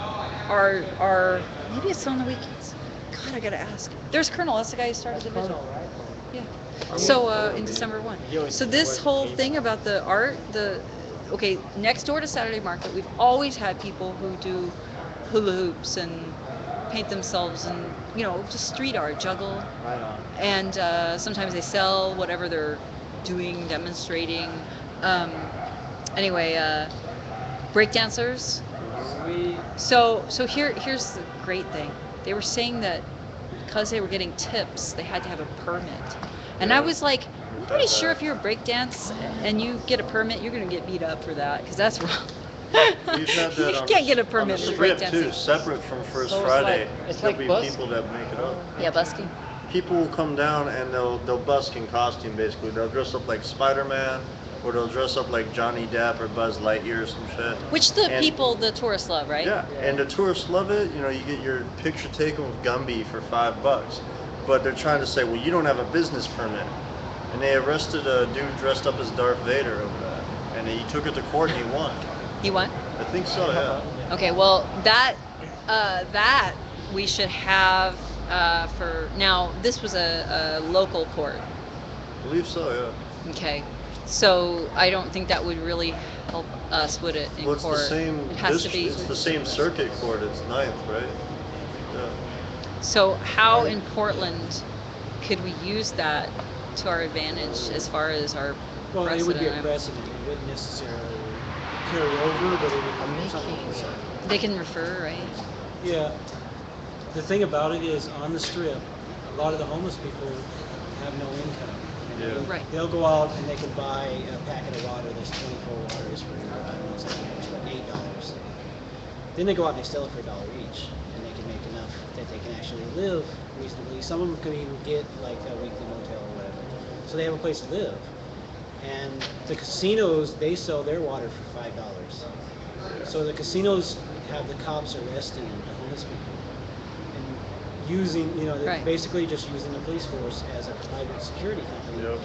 are maybe it's on the weekends. God, I gotta ask. There's Colonel. That's the guy who started the vigil. right? Yeah. So in December 1. So this whole thing about the art, okay, next door to Saturday Market, we've always had people who do hula hoops and paint themselves and, you know, just street art, juggle. Right on. And sometimes they sell whatever they're doing, demonstrating. Anyway, breakdancers. We So here's the great thing. They were saying that because they were getting tips, they had to have a permit. And I was like, I'm pretty sure if you're a breakdance and you get a permit, you're gonna get beat up for that because that's wrong. We've had You that on can't get a on permit the for strip too, breakdancing. separate from First So it's Friday. like- it's There'll like be bus- people that make it up. Yeah, busking. People will come down and they'll busk in costume basically. They'll dress up like Spider-Man, or they'll dress up like Johnny Depp or Buzz Lightyear or some shit. Which the And- the tourists love, right? Yeah, and the tourists love it. You know, you get your picture taken with Gumby for $5, but they're trying to say, well, you don't have a business permit. And they arrested a dude dressed up as Darth Vader over that, and he took it to court and he won. You want? I think so, yeah. Okay, well that we should have for now. This was a local court. I believe so, yeah. Okay, so I don't think that would really help us, would it? In Well, it's court, the same. It has to be. It's the same circuit court. It's ninth, right? Yeah. So how in Portland could we use that to our advantage as far as our Well, it would be a precedent? precedent. It wouldn't necessarily carry over, but it would be something. They can refer, right? Yeah. The thing about it is, on the strip, a lot of the homeless people have no income. And Yeah. Right. They'll go out and they can buy a packet of water. There's 24 waters for, I don't know exactly how much, but $8. Then they go out and they sell it for $1 each, and they can make enough that they can actually live reasonably. Some of them can even get like a weekly motel or whatever, so they have a place to live. And the casinos, they sell their water for $5. So the casinos have the cops arresting the homeless people and using, you know, they're Right. basically just using the police force as a private security company Yep.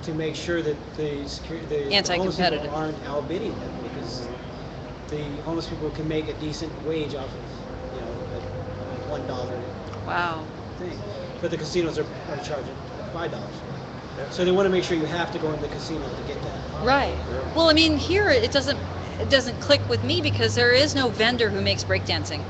to make sure that the homeless people Anti-competitive. aren't outbidding them, because the homeless people can make a decent wage off of, you know, a $1 Wow. thing. But the casinos are charging $5 for it. So they want to make sure you have to go in the casino to get that. Right. Well, I mean, here it doesn't click with me because there is no vendor who makes breakdancing.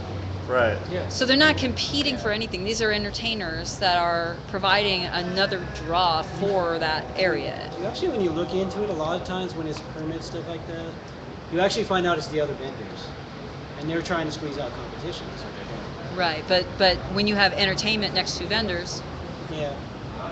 Right. Yeah. So they're not competing for anything. These are entertainers that are providing another draw for that area. You actually, when you look into it, a lot of times when it's permit stuff like that, you actually find out it's the other vendors, and they're trying to squeeze out competition. That's what they're Right. But when you have entertainment next to vendors, doing. Yeah.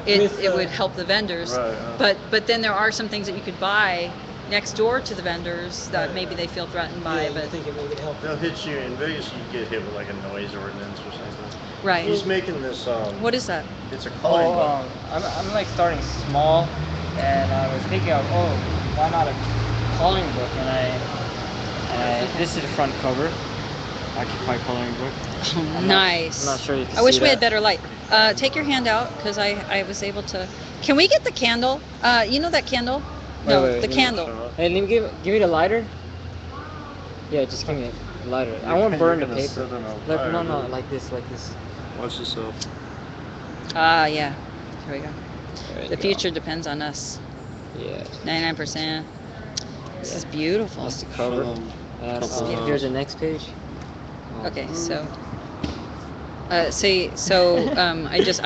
it With, it would help the vendors. Right, yeah. But then there are some things that you could buy next door to the vendors that maybe they feel threatened by. Yeah, But I think it would help. They'll hit you in Vegas. You get hit with like a noise ordinance or something. right. He's making this. What is that? It's a coloring book. I'm like starting small, and I was thinking of, why not a coloring book? And this is the front cover. Occupy coloring book. Nice. I'm not sure you can I wish see we that. had better light. Take your hand out because I was able to. Can we get the candle? You know that candle? No, Wait, the let me candle. Hey, let me give me the lighter. Yeah, just give me the lighter. I won't burn the You're gonna paper. sit on a Like, fire, no, dude. like this. Watch yourself. Ah, yeah. Here we go. There you The go. future depends on us. Yeah. 99%. This is beautiful. That's the cover. Couple of Here's the next page. Okay, so. I'm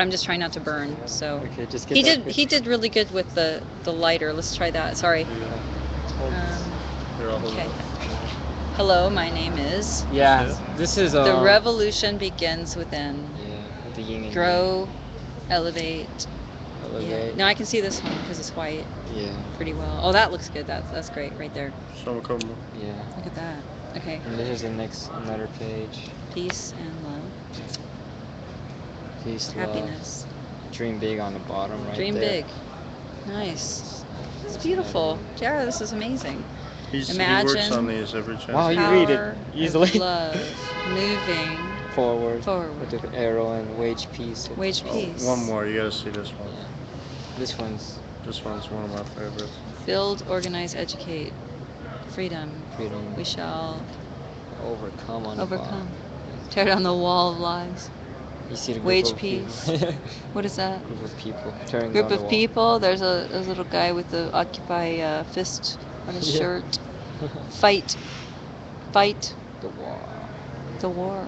just trying not to burn. So Okay, just get he that did really good with the lighter. Let's try that. Sorry. Here, I'll hold Okay. it. Hello, my name is. Yeah, this is The revolution begins within. Yeah, The yin and Grow, elevate. yang. Yeah. Elevate. No, I can see this one because it's white Yeah. pretty well. Oh, that looks good. That's great right there. Show 'em a couple more. Yeah. Look at that. Okay. And there's the next another page. Peace and love. Peace, love. Happiness. Dream big on the bottom right Dream there. big. Nice. It's beautiful. Jared, this is amazing. He works Imagine on these every chance. Wow, he you gets. read it Power easily. of love. Moving Forward. forward. With the arrow and wage piece. Wage peace. One more, you gotta see this one. Yeah. This one's This one's one of my favorites. Build, organize, educate. Freedom. freedom. We shall Overcome on the overcome. bottom. Tear down the wall of lies. You see the group Wage of peace. people. What is that? Group of people tearing Group down the of wall. people. There's a little guy with the Occupy fist on his Yeah. shirt. Fight. Fight The wall. the war.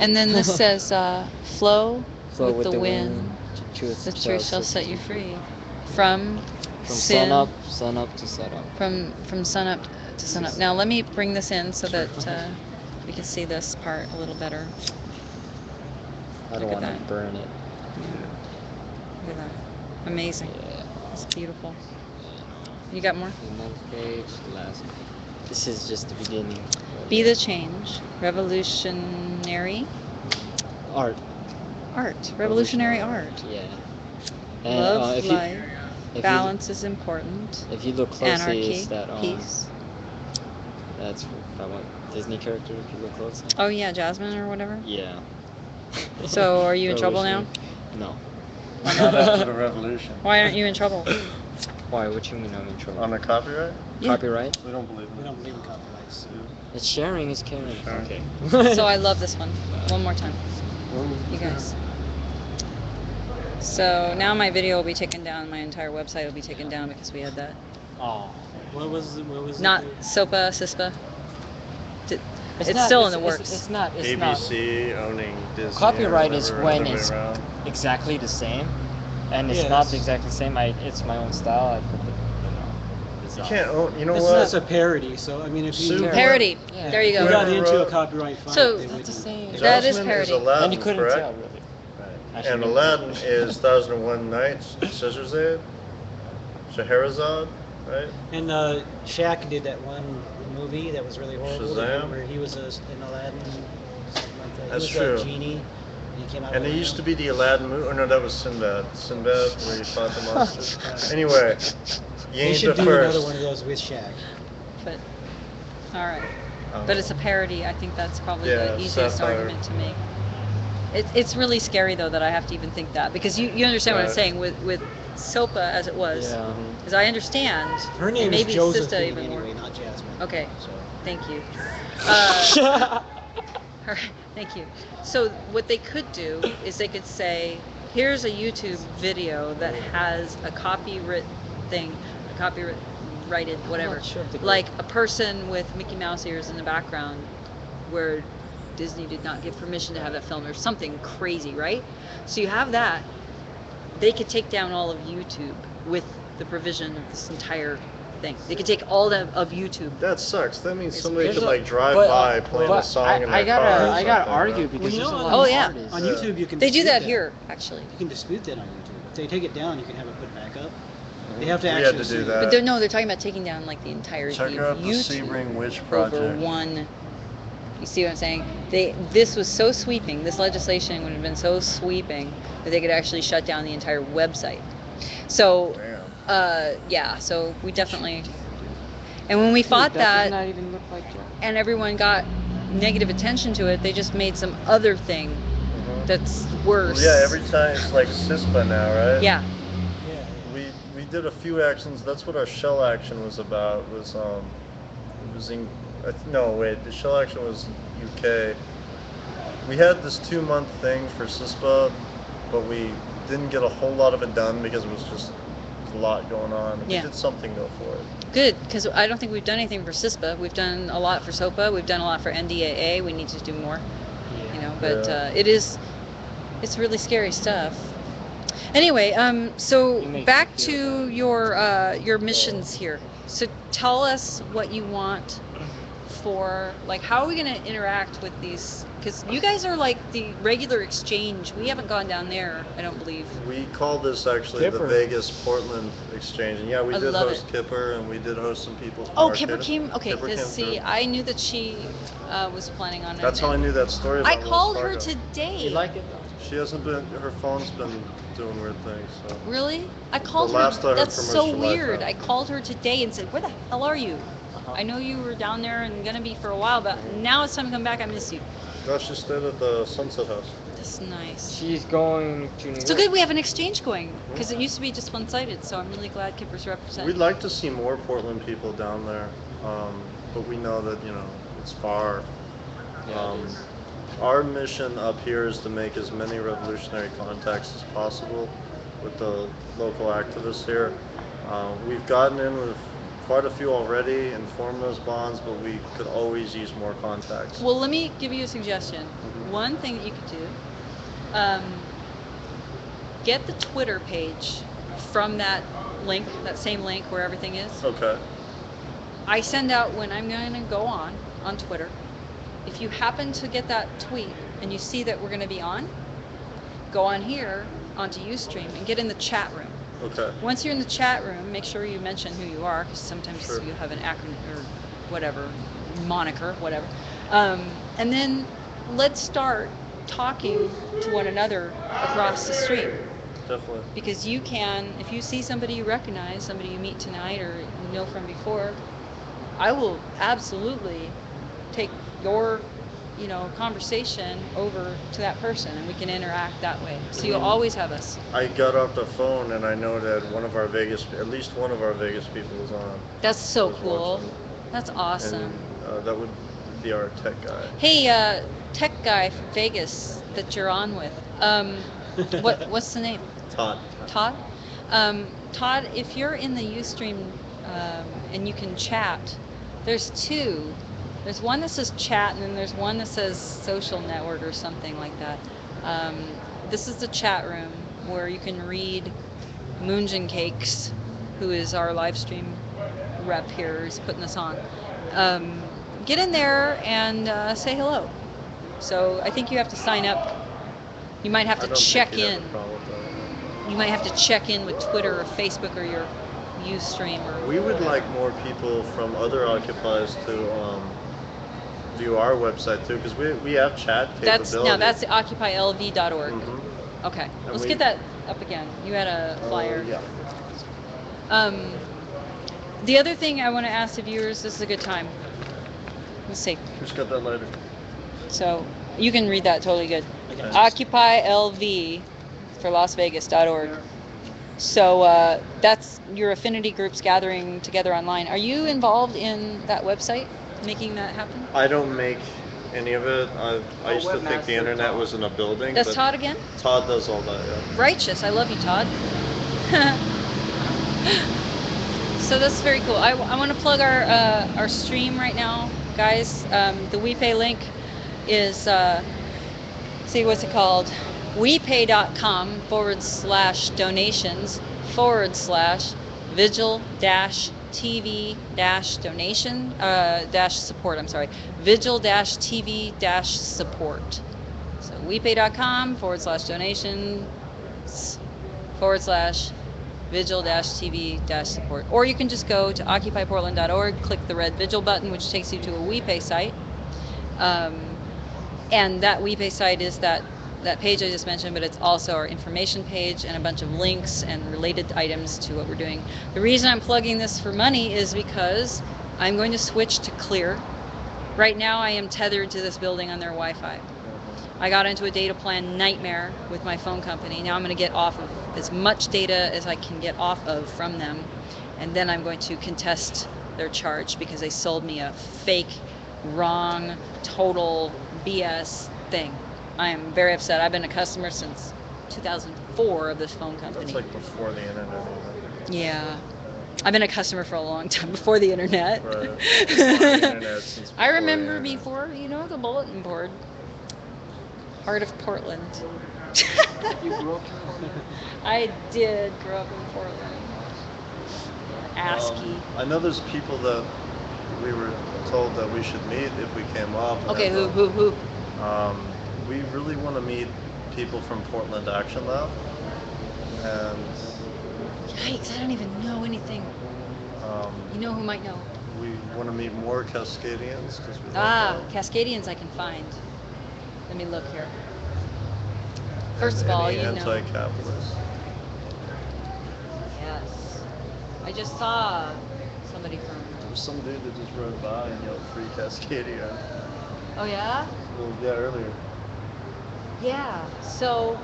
And then this says, flow, Flow with the wind. The truth shall set you free. From From sin. sun up to set up. From sun up to sun up. Now let me bring this in so that we can see this part a little better. I don't Look at want to that. burn it. Look at that. Amazing. Yeah. It's beautiful. You got more? Another page, the last page. This is just the beginning. Be the change. Revolutionary Art. art. Revolutionary art. Yeah. And Love, if life. you, Balance is important. if you look closely, Anarchy. it's that Peace. that's from a Disney character. If you look closely. Oh yeah, Jasmine or whatever. Yeah. So are you in trouble now? No. Not after the revolution. Why aren't you in trouble? Why? What you mean I'm in trouble? On the copyright? Yeah. Copyright? We don't believe We in don't believe in copyrights. It's sharing is caring. Sharing. Okay. So I love this one. One more time, you guys. So now my video will be taken down. My entire website will be taken down because we had that. Oh. What was Not it? SOPA, CISPA. It's not- still in the it's- works. It's not. It's not ABC owning Disney. Copyright or is whatever, when other way it's- around. exactly the same, and it's Yeah, not that's- exactly the same. It's my own style. I put the, You design. can't own. You know It's what? not a parody, so I mean, if you Super- Parody. Yeah. There you if go. you got Whoever into a wrote- copyright fight, So- they That's wouldn't. the same. That is Jasmine parody. Aladdin, And you couldn't correct? tell really. Actually, And you- Aladdin is 1001 Nights, Scheherazade, Scheherazade, right? And Shaq did that one movie that was really horrible. Shazam? Where he was an Aladdin. Something like that. That's he was true. a genie. And he came out And with there a used to lamp. be the Aladdin movie. Oh no, that was Sinbad. Sinbad, where he fought the monsters. Anyway, you They ain't should the do another first. one of those with Shaq. But all right. But it's a parody. I think that's probably Yeah, the easiest satire. argument to make. It's really scary though that I have to even think that because you understand what I'm Right. saying with SOPA as it was. Yeah. Because I understand. Her name and is maybe Josephine Sista even anyway, more. not Jasmine. Okay. So Thank you. Thank you. So what they could do is they could say, here's a YouTube video that has a copyright thing, a copyrighted whatever, not sure if they could. like a person with Mickey Mouse ears in the background, where Disney did not give permission to have that filmed or something crazy, right? So you have that. They could take down all of YouTube with the provision of this entire thing. They could take all of YouTube. That sucks. That means It's- somebody There's could a- like drive but, by playing but a song in I their car. gotta, or I gotta something, argue right? because Well, you there's know, a on- lot Oh, of yeah. artists. On Yeah. YouTube, you can. They do dispute that here, actually. You can dispute that on YouTube. If they take it down, you can have it put back up. They have to We had actually to sue do you. that. But they're talking about taking down like the entirety Check of out the YouTube Sebring Witch over Project. one. You see what I'm saying? This was so sweeping. This legislation would have been so sweeping that they could actually shut down the entire website. So, Damn. yeah. So we definitely. And when we fought Dude, that does that, not even look like Jack. and everyone got negative attention to it, they just made some other thing Mhm. that's worse. Yeah, every time it's like CISPA now, right? Yeah. Yeah. We did a few actions. That's what our shell action was about. Was it was in no wait, the shell action was UK. We had this 2-month thing for CISPA, but we didn't get a whole lot of it done because it was just a lot going on. Yeah. We did something though for it. Good, because I don't think we've done anything for CISPA. We've done a lot for SOPA. We've done a lot for NDAA. We need to do more, you know. But Yeah. it's really scary stuff. Anyway, so You make back me to your missions here. So tell us what you want before. Like, how are we going to interact with these? Because you guys are like the regular exchange. We haven't gone down there, I don't believe. We call this actually Kipper. the Vegas Portland exchange, and yeah, we I did love host it. Kipper, and we did host some people from Oh, Kipper Arcata. came. Okay, Kipper because came see, through. I knew that she was planning on it. That's how I and knew that story I about Wells called her Fargo. today. You like it though? She hasn't been. Her phone's been doing weird things. So. Really? I called last I her. heard That's from her, so she lied weird. down. I called her today and said, "Where the hell are you? Uh-huh. I know you were down there and gonna be for a while, but now it's time to come back. I miss you." No, she stayed at the Sunset House. That's nice. She's going to New York. So good we have an exchange going because it used to be just one-sided. So I'm really glad Kipper's representing. We'd like to see more Portland people down there, but we know that it's far. Yeah, it is. Our mission up here is to make as many revolutionary contacts as possible with the local activists here. We've gotten in with quite a few already and formed those bonds, but we could always use more contacts. Well, let me give you a suggestion. Mhm. One thing that you could do, get the Twitter page from that link, that same link where everything is. Okay. I send out when I'm going to go on Twitter. If you happen to get that tweet and you see that we're going to be on, go on here onto Ustream and get in the chat room. Okay. Once you're in the chat room, make sure you mention who you are, because sometimes Sure. you have an acronym or whatever, moniker, whatever. And then let's start talking to one another across the street. Definitely. Because you can, if you see somebody you recognize, somebody you meet tonight or you know from before, I will absolutely take your conversation over to that person and we can interact that way. So you'll always have us. I got off the phone and I know that at least one of our Vegas people is on. That's so was cool. watching. That's awesome. And that would be our tech guy. Hey, tech guy from Vegas that you're on with. What's the name? Todd. Todd? Todd, if you're in the Ustream and you can chat, there's two. There's one that says chat, and then there's one that says social network or something like that. This is the chat room where you can read Moonjin Cakes, who is our live stream rep here, is putting this on. Get in there and say hello. So I think you have to sign up. You might have I to don't think check he'd have in. a problem with that. You might have to check in with Twitter or Facebook or your Ustream or. We would like more people from other occupies to view our website too, because we have chat capability. That's occupylv.org. Mhm. Okay, And let's we- get that up again. You had a flyer. Yeah. The other thing I want to ask the viewers, this is a good time. Let's see. Who's got that later? So you can read that totally good. Okay. occupylv for LasVegas.org. So that's your affinity groups gathering together online. Are you involved in that website, making that happen? I don't make any of it. I used to think webmaster the internet Todd. was in a building. That's but Todd again? Todd does all that, yeah. Righteous. I love you, Todd. So that's very cool. I want to plug our stream right now, guys. The WePay link is, see, what's it called? WePay.com/donations/vigil-TV-donation-support. I'm sorry, vigil-TV-support. So WePay.com/donations/vigil-TV-support. Or you can just go to occupyportland.org, click the red Vigil button, which takes you to a WePay site. And that WePay site is that page I just mentioned, but it's also our information page and a bunch of links and related items to what we're doing. The reason I'm plugging this for money is because I'm going to switch to Clear. Right now I am tethered to this building on their Wi-Fi. I got into a data plan nightmare with my phone company. Now I'm going to get off of as much data as I can get off of from them, and then I'm going to contest their charge because they sold me a fake, wrong, total BS thing. I am very upset. I've been a customer since 2004 of this phone company. That's like before the internet. Yeah. I've been a customer for a long time, before the internet. Right. Before the internet, since I before the remember internet. before, the bulletin board. Heart of Portland. You grew up in Portland? I did grow up in Portland. ASCII. I know there's people that we were told that we should meet if we came up. Okay, and, who? We really want to meet people from Portland Action Lab, and Yikes! I don't even know anything. You know who might know? we want to meet more Cascadians because we Ah, love that. Cascadians I can find. Let me look here. And First of all, any you know. anti-capitalist. Yes. I just saw somebody from. There was some dude that just rode by and yelled "Free Cascadia." Oh yeah? Well, yeah, earlier. Yeah. So,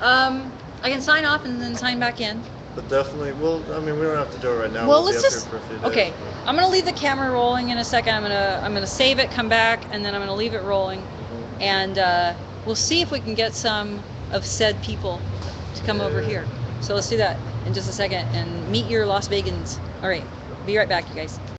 I can sign off and then sign back in. But definitely, well, I mean, we don't have to do it right now. Well, We'll let's be up just. here for a few days. Okay. but- I'm gonna leave the camera rolling in a second. I'm gonna save it, come back, and then I'm gonna leave it rolling, and we'll see if we can get some of said people to come over here. So let's do that in just a second and meet your Las Vegans. All right. Be right back, you guys.